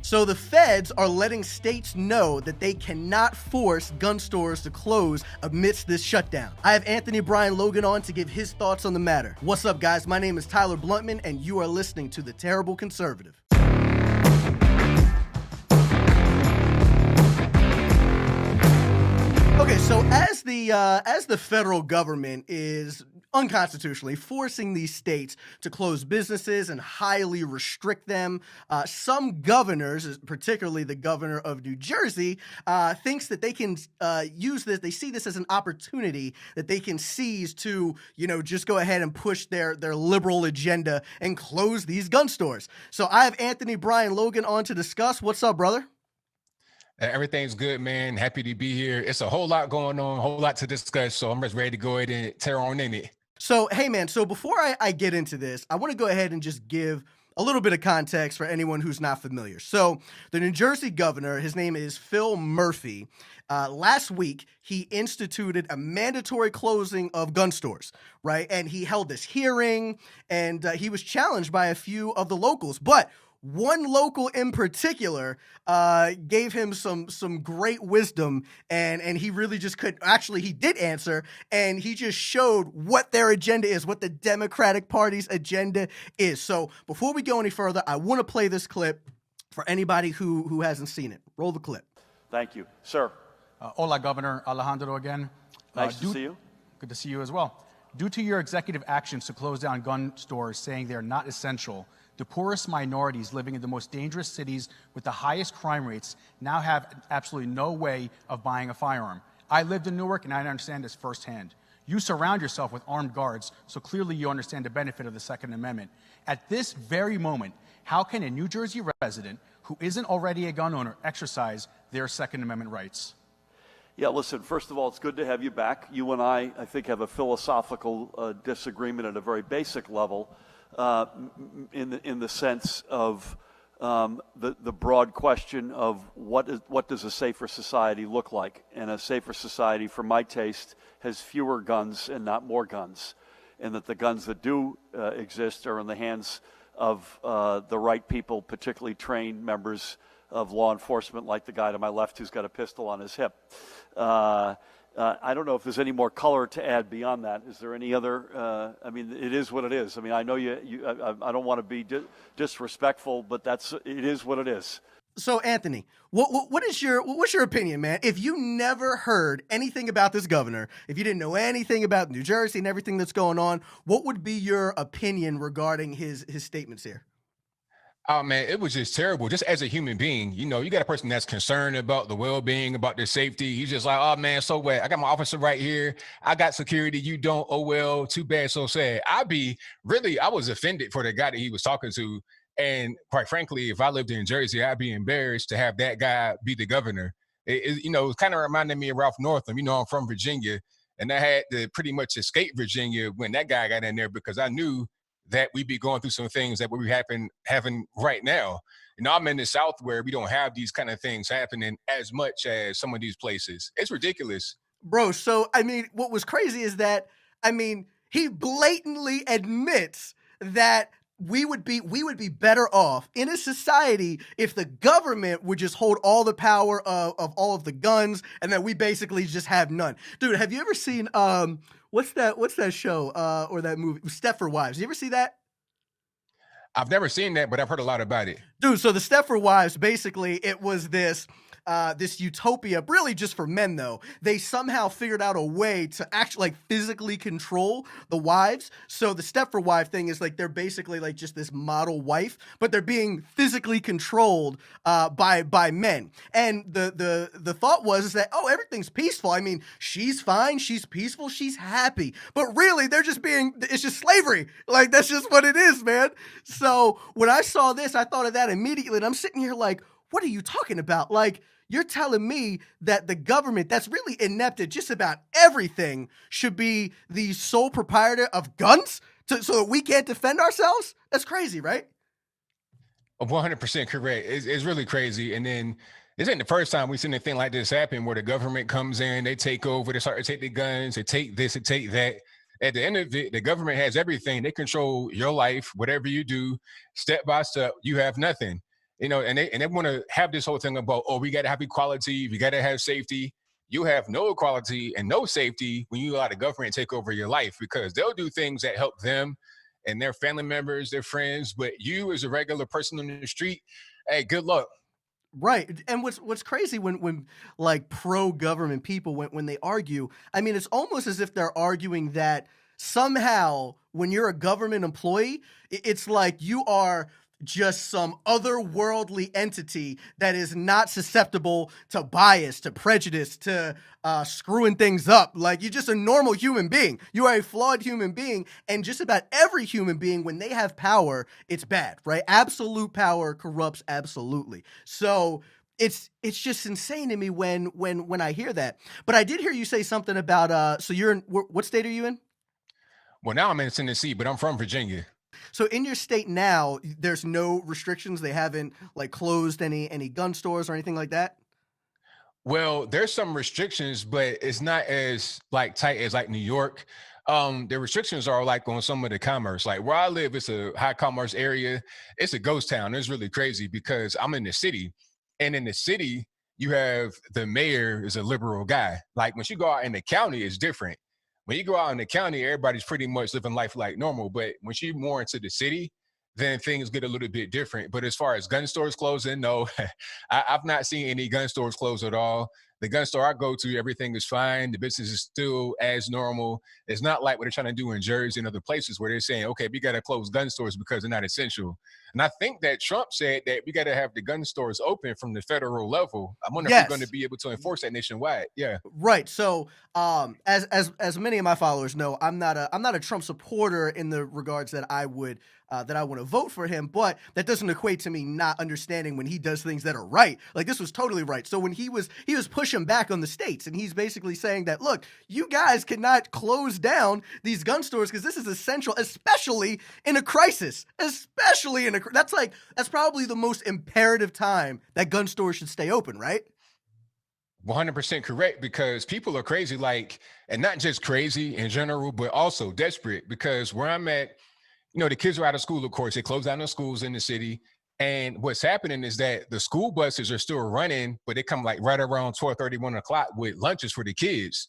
So the feds are letting states know that they cannot force gun stores to close amidst this shutdown. I have Anthony Brian Logan on to give his thoughts on the matter. What's up, guys? My name is Tyler Bluntman, and you are listening to The Terrible Conservative. Okay, so as the federal government is unconstitutionally forcing these states to close businesses and highly restrict them, some governors, particularly the governor of New Jersey, thinks that they can use this. They see this as an opportunity that they can seize to, just go ahead and push their liberal agenda and close these gun stores. So I have Anthony Brian Logan on to discuss. What's up, brother? Everything's good, man. Happy to be here. It's a whole lot going on, a whole lot to discuss. So I'm just ready to go ahead and tear on in it. So, hey, man, so before I get into this, I want to go ahead and just give a little bit of context for anyone who's not familiar. So the New Jersey governor, his name is Phil Murphy. Last week, he instituted a mandatory closing of gun stores, right? And he held this hearing, and he was challenged by a few of the locals. But one local in particular gave him some great wisdom, and he really just could. Actually, he did answer, and he just showed what their agenda is, what the Democratic Party's agenda is. So before we go any further, I want to play this clip for anybody who hasn't seen it. Roll the clip. Thank you, sir. Hola, Governor Alejandro again. Nice to see you. Good to see you as well. Due to your executive actions to close down gun stores, saying they are not essential, the poorest minorities living in the most dangerous cities with the highest crime rates now have absolutely no way of buying a firearm. I lived in Newark, and I understand this firsthand. You surround yourself with armed guards, so clearly you understand the benefit of the Second Amendment. At this very moment, how can a New Jersey resident who isn't already a gun owner exercise their Second Amendment rights? Yeah, listen, first of all, it's good to have you back. You and I think, have a philosophical disagreement at a very basic level. In the sense of the broad question of what does a safer society look like? And a safer society, for my taste, has fewer guns and not more guns. And that the guns that do exist are in the hands of the right people, particularly trained members of law enforcement, like the guy to my left who's got a pistol on his hip. I don't know if there's any more color to add beyond that. Is there any other? It is what it is. I know I don't want to be disrespectful, but it is what it is. So, Anthony, what's your opinion, man? If you never heard anything about this governor, if you didn't know anything about New Jersey and everything that's going on, what would be your opinion regarding his statements here? Oh, man, it was just terrible. Just as a human being, you got a person that's concerned about the well-being, about their safety. He's just like, oh, man, so what? I got my officer right here. I got security. You don't. Oh, well, too bad, so sad. I was offended for the guy that he was talking to. And quite frankly, if I lived in Jersey, I'd be embarrassed to have that guy be the governor. It kind of reminded me of Ralph Northam. I'm from Virginia, and I had to pretty much escape Virginia when that guy got in there because I knew that we'd be going through some things that we having right now. I'm in the South where we don't have these kind of things happening as much as some of these places. It's ridiculous. Bro, so, what was crazy is that, he blatantly admits that we would be better off in a society if the government would just hold all the power of all of the guns and that we basically just have none. Dude, have you ever seen what's that show or that movie, Stepford Wives? You ever see that? I've never seen that, but I've heard a lot about it. Dude, so the Stepford Wives, basically it was this utopia, really just for men though. They somehow figured out a way to actually physically control the wives. So the Stepford wife thing is they're basically just this model wife, but they're being physically controlled by men. And the thought was that, oh, everything's peaceful. She's fine, she's peaceful, she's happy. But really, it's just slavery. That's just what it is, man. So when I saw this, I thought of that immediately, and I'm sitting here like, what are you talking about? You're telling me that the government that's really inept at just about everything should be the sole proprietor of guns so that we can't defend ourselves? That's crazy, right? 100% correct. It's really crazy. And then this ain't the first time we've seen anything like this happen where the government comes in, they take over, they start to take the guns, they take this, they take that. At the end of it, the government has everything. They control your life, whatever you do, step by step, you have nothing. And they want to have this whole thing about, oh, we got to have equality, we got to have safety. You have no equality and no safety when you allow the government to take over your life, because they'll do things that help them and their family members, their friends, but you as a regular person on the street, hey, good luck. Right. And what's crazy when like pro government people when they argue, I mean it's almost as if they're arguing that somehow when you're a government employee, it's like you are just some otherworldly entity that is not susceptible to bias, to prejudice, to screwing things up. Like you're just a normal human being. You are a flawed human being, and just about every human being, when they have power, it's bad, right? Absolute power corrupts absolutely. So it's just insane to me when I hear that. But I did hear you say something about so you're in what state are you in? Well, now I'm in Tennessee, but I'm from Virginia. So in your state now, there's no restrictions. They haven't like closed any gun stores or anything like that. Well, there's some restrictions, but it's not as like tight as like New York. The restrictions are like on some of the commerce. Like where I live, it's a high commerce area. It's a ghost town. It's really crazy because I'm in the city, and in the city, you have the mayor is a liberal guy. Like when you go out in the county, it's different. When you go out in the county, everybody's pretty much living life like normal. But when you more into the city, then things get a little bit different. But as far as gun stores closing, no, I've not seen any gun stores close at all. The gun store I go to, everything is fine. The business is still as normal. It's not like what they're trying to do in Jersey and other places where they're saying, okay, we got to close gun stores because they're not essential. And I think that Trump said that we got to have the gun stores open from the federal level. I wonder if we're going to Yes. be able to enforce that nationwide. Yeah. Right. So, as many of my followers know, I'm not a Trump supporter in the regards that I want to vote for him, but that doesn't equate to me not understanding when he does things that are right. Like this was totally right. So when he was pushing back on the states, and he's basically saying that, look, you guys cannot close down these gun stores because this is essential, especially in a crisis. Especially in a that's probably the most imperative time that gun stores should stay open, right? 100% correct, because people are crazy, like, and not just crazy in general, but also desperate. Because where I'm at, the kids are out of school, of course, they close down the schools in the city. And what's happening is that the school buses are still running, but they come like right around 12:30, 1 o'clock with lunches for the kids.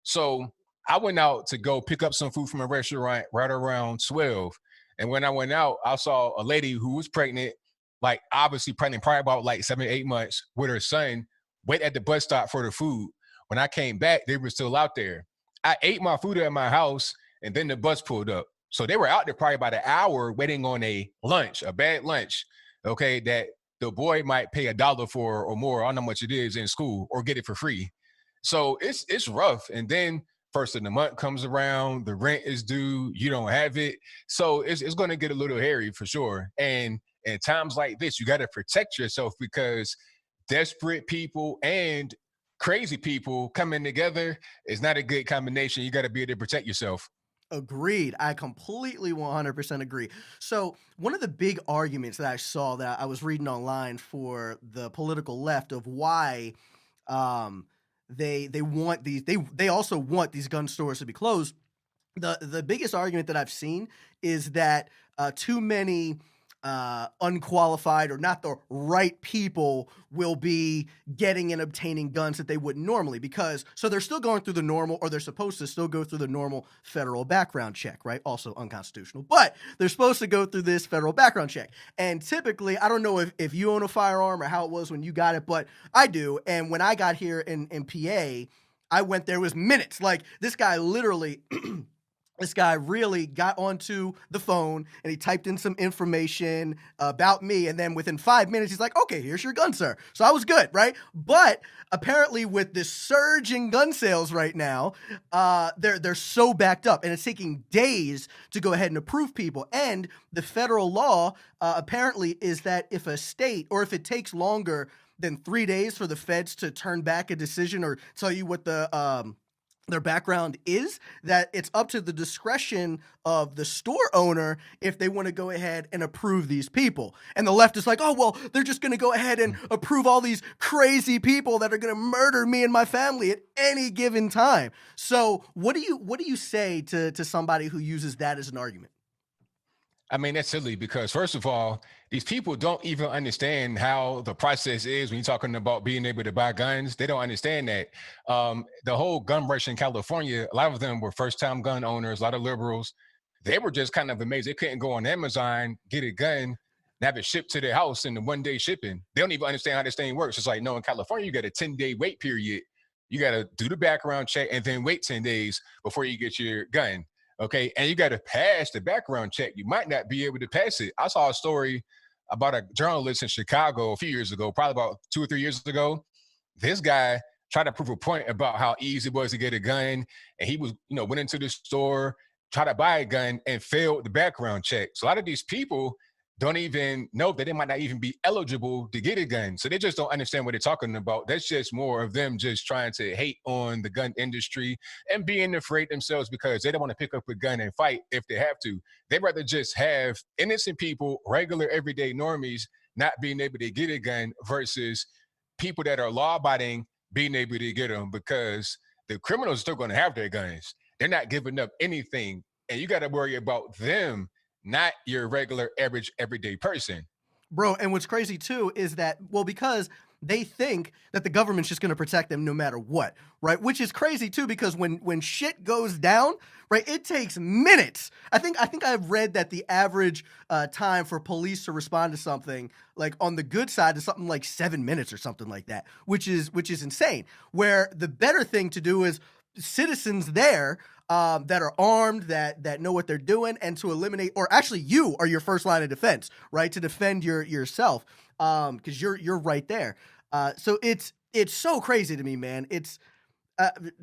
So I went out to go pick up some food from a restaurant right around 12. And when I went out, I saw a lady who was pregnant, like obviously pregnant, probably about like 7, 8 months, with her son, wait at the bus stop for the food. When I came back, they were still out there. I ate my food at my house, and then the bus pulled up. So they were out there probably about an hour waiting on a lunch, a bad lunch, okay, that the boy might pay $1 for or more. I don't know how much it is in school, or get it for free. So it's rough. And then first of the month comes around, the rent is due, you don't have it. So it's going to get a little hairy for sure. And in times like this, you got to protect yourself, because desperate people and crazy people coming together is not a good combination. You got to be able to protect yourself. Agreed. I completely 100% agree. So, one of the big arguments that I saw that I was reading online for the political left of why um, they want they also want these gun stores to be closed. The biggest argument that I've seen is that too many unqualified or not the right people will be getting and obtaining guns that they wouldn't normally, because so they're still going through the normal, or they're supposed to still go through the normal federal background check, right? Also unconstitutional, but they're supposed to go through this federal background check. And typically, I don't know if you own a firearm or how it was when you got it, but I do. And when I got here in PA, I went there, it was minutes. Like this guy literally this guy really got onto the phone and he typed in some information about me. And then within 5 minutes, he's like, okay, here's your gun, sir. So I was good, right? But apparently with this surge in gun sales right now, they're so backed up, and it's taking days to go ahead and approve people. And the federal law apparently is that if a state, or if it takes longer than 3 days for the feds to turn back a decision or tell you what their background is, that it's up to the discretion of the store owner if they want to go ahead and approve these people. And the left is like, oh, well, they're just going to go ahead and approve all these crazy people that are going to murder me and my family at any given time. So what do you say to somebody who uses that as an argument? I mean, that's silly, because first of all, these people don't even understand how the process is when you're talking about being able to buy guns. They don't understand that. The whole gun rush in California, a lot of them were first time gun owners, a lot of liberals. They were just kind of amazed. They couldn't go on Amazon, get a gun, and have it shipped to their house in the 1 day shipping. They don't even understand how this thing works. It's like, no, in California, you got a 10-day wait period. You got to do the background check and then wait 10 days before you get your gun. Okay. And you got to pass the background check. You might not be able to pass it. I saw a story about a journalist in Chicago a few years ago, probably about 2 or 3 years ago. This guy tried to prove a point about how easy it was to get a gun. And he was, went into the store, tried to buy a gun and failed the background check. So a lot of these people don't even know that they might not even be eligible to get a gun. So they just don't understand what they're talking about. That's just more of them just trying to hate on the gun industry and being afraid themselves because they don't want to pick up a gun and fight if they have to. They'd rather just have innocent people, regular everyday normies, not being able to get a gun versus people that are law-abiding being able to get them, because the criminals are still going to have their guns. They're not giving up anything. And you got to worry about them, not your regular, average, everyday person. Bro, and what's crazy too is that, well, because they think that the government's just going to protect them no matter what, right? Which is crazy too, because when shit goes down, right, it takes minutes. I think I've read that the average time for police to respond to something, like on the good side, is something like 7 minutes or something like that, which is insane. Where the better thing to do is citizens there that are armed, that know what they're doing, and to eliminate, or actually you are your first line of defense, right? To defend yourself, because you're right there. So it's so crazy to me, man. It's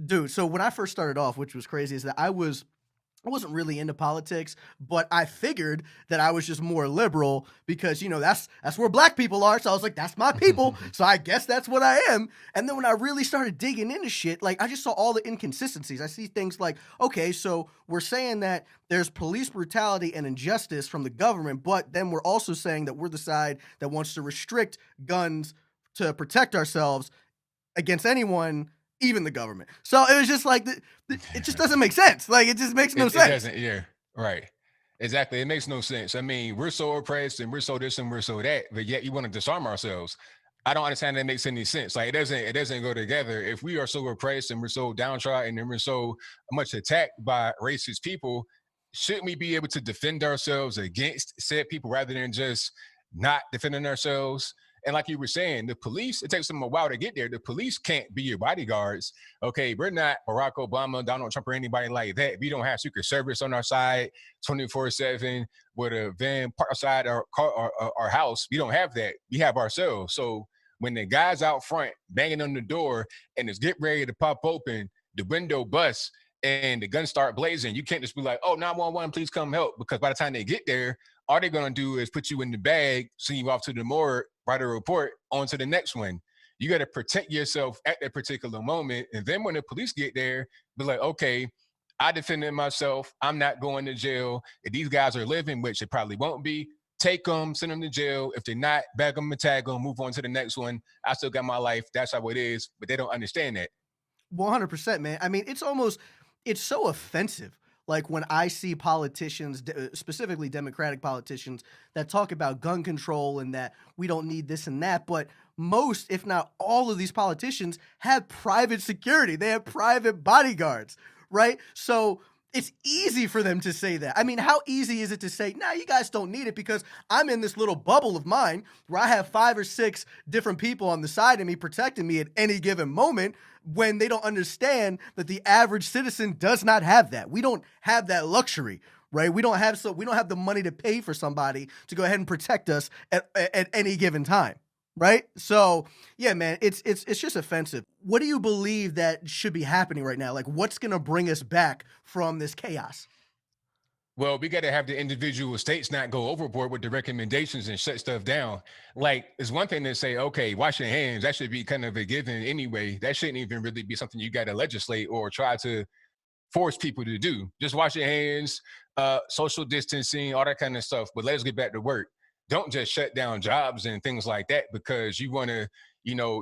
dude. So when I first started off, which was crazy, is that I wasn't really into politics, but I figured that I was just more liberal because, that's where black people are. So I was like, that's my people. So I guess that's what I am. And then when I really started digging into shit, like I just saw all the inconsistencies. I see things like, okay, so we're saying that there's police brutality and injustice from the government, but then we're also saying that we're the side that wants to restrict guns to protect ourselves against anyone, even the government. So it was just like, it just doesn't make sense. Like, it just makes no sense. It doesn't, yeah, right. Exactly. It makes no sense. I mean, we're so oppressed and we're so this and we're so that, but yet you want to disarm ourselves. I don't understand that makes any sense. Like, it doesn't go together. If we are so oppressed and we're so downtrodden and we're so much attacked by racist people, shouldn't we be able to defend ourselves against said people rather than just not defending ourselves? And like you were saying, the police, it takes them a while to get there. The police can't be your bodyguards. Okay, we're not Barack Obama, Donald Trump, or anybody like that. We don't have Secret Service on our side 24/7 with a van parked outside our car, our house. We don't have that. We have ourselves. So when the guy's out front banging on the door and it's getting ready to pop open, the window busts and the guns start blazing, you can't just be like, oh, 911, please come help. Because by the time they get there, all they're going to do is put you in the bag, send you off to the morgue, write a report, on to the next one. You got to protect yourself at that particular moment. And then when the police get there, be like, okay, I defended myself. I'm not going to jail. If these guys are living, which they probably won't be, take them, send them to jail. If they're not, bag them and tag them, move on to the next one. I still got my life. That's how it is. But they don't understand that. 100%, man. I mean, it's so offensive. Like when I see politicians, specifically Democratic politicians, that talk about gun control and that we don't need this and that, but most, if not all of these politicians have private security. They have private bodyguards, right? So it's easy for them to say that. I mean, how easy is it to say, nah, you guys don't need it because I'm in this little bubble of mine where I have 5 or 6 different people on the side of me protecting me at any given moment, when they don't understand that the average citizen does not have that. We don't have that luxury, right? We don't have the money to pay for somebody to go ahead and protect us at any given time, right? So yeah, man, it's just offensive. What do you believe that should be happening right now? Like, what's gonna bring us back from this chaos? Well, we got to have the individual states not go overboard with the recommendations and shut stuff down. Like, it's one thing to say, okay, wash your hands. That should be kind of a given anyway. That shouldn't even really be something you got to legislate or try to force people to do. Just wash your hands, social distancing, all that kind of stuff. But let's get back to work. Don't just shut down jobs and things like that because you want to,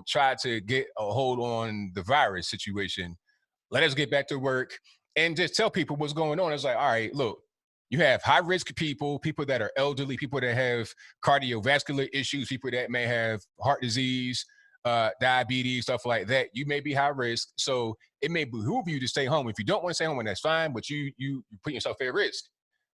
try to get a hold on the virus situation. Let us get back to work and just tell people what's going on. It's like, all right, look, You have high risk people, people that are elderly, people that have cardiovascular issues, people that may have heart disease, diabetes, stuff like that. You may be high risk, so it may behoove you to stay home. If you don't want to stay home, and that's fine, but you put yourself at risk.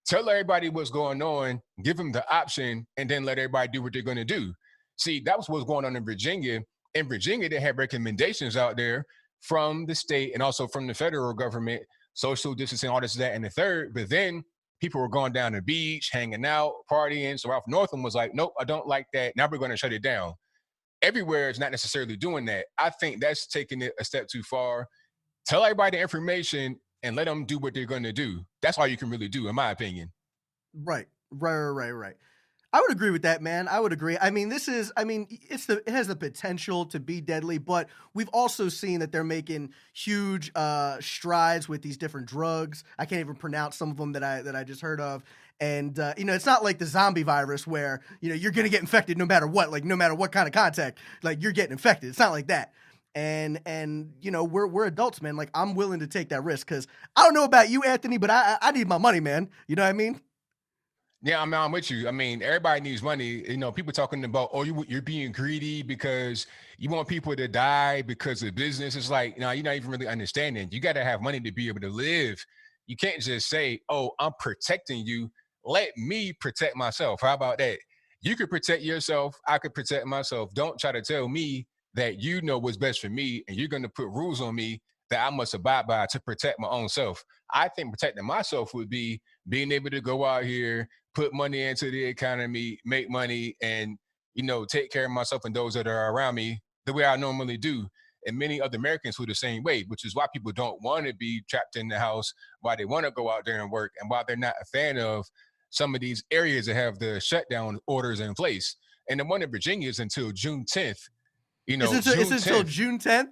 Tell everybody what's going on, give them the option, and then let everybody do what they're going to do. See, that was what's going on in Virginia. In Virginia, they had recommendations out there from the state and also from the federal government, social distancing, all this, that, and the third. But then people were going down the beach, hanging out, partying. So Ralph Northam was like, nope, I don't like that. Now we're going to shut it down. Everywhere is not necessarily doing that. I think that's taking it a step too far. Tell everybody the information and let them do what they're going to do. That's all you can really do, in my opinion. Right. Right. I would agree with that, man. I would agree. I mean, it has the potential to be deadly, but we've also seen that they're making huge strides with these different drugs. I can't even pronounce some of them that I just heard of. And it's not like the zombie virus where, you're going to get infected no matter what, like no matter what kind of contact, like you're getting infected. It's not like that. And we're adults, man. Like, I'm willing to take that risk because I don't know about you, Anthony, but I need my money, man. You know what I mean? Yeah, I'm with you. I mean, everybody needs money. People talking about, oh, you're being greedy because you want people to die because of business. It's like, no, you're not even really understanding. You got to have money to be able to live. You can't just say, oh, I'm protecting you. Let me protect myself. How about that? You could protect yourself. I could protect myself. Don't try to tell me that you know what's best for me and you're going to put rules on me that I must abide by to protect my own self. I think protecting myself would be being able to go out here, put money into the economy, make money, and take care of myself and those that are around me the way I normally do. And many other Americans feel the same way, which is why people don't want to be trapped in the house, why they want to go out there and work, and why they're not a fan of some of these areas that have the shutdown orders in place. And the one in Virginia is until June 10th. Is it until 10th. June 10th?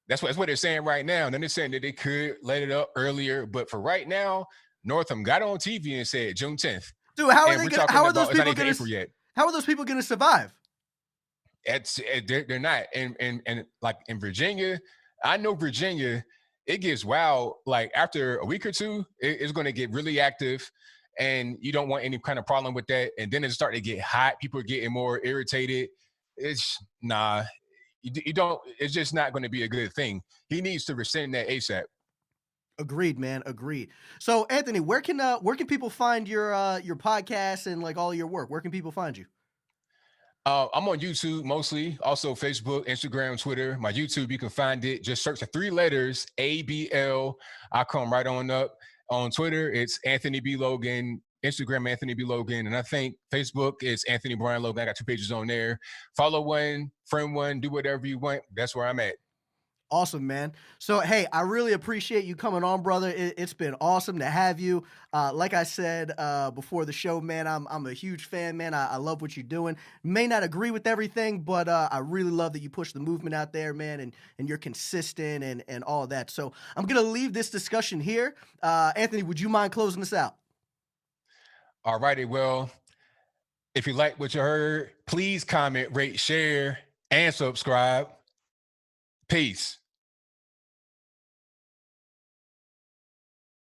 That's what they're saying right now. And then they're saying that they could let it up earlier, but for right now, Northam got on TV and said June 10th. Dude, how are those people going to survive? They're not. And like in Virginia, I know Virginia, it gets wild. Like after a week or two, it's going to get really active, and you don't want any kind of problem with that. And then it's starting to get hot. People are getting more irritated. It's nah. You don't. It's just not going to be a good thing. He needs to rescind that ASAP. Agreed, man. Agreed. So, Anthony, where can people find your podcast and like all your work? Where can people find you? I'm on YouTube mostly, also Facebook, Instagram, Twitter. My YouTube, you can find it. Just search the 3 letters ABL. I come right on up. On Twitter, it's Anthony B. Logan. Instagram, Anthony B. Logan. And I think Facebook, it's Anthony Brian Logan. I got 2 pages on there. Follow one, friend one, do whatever you want. That's where I'm at. Awesome, man. So, hey, I really appreciate you coming on, brother. It's been awesome to have you. Like I said before the show, man, I'm a huge fan, man. I love what you're doing. May not agree with everything, but I really love that you push the movement out there, man, and you're consistent and all of that. So I'm going to leave this discussion here. Anthony, would you mind closing this out? All righty. Well, if you like what you heard, please comment, rate, share, and subscribe. Peace.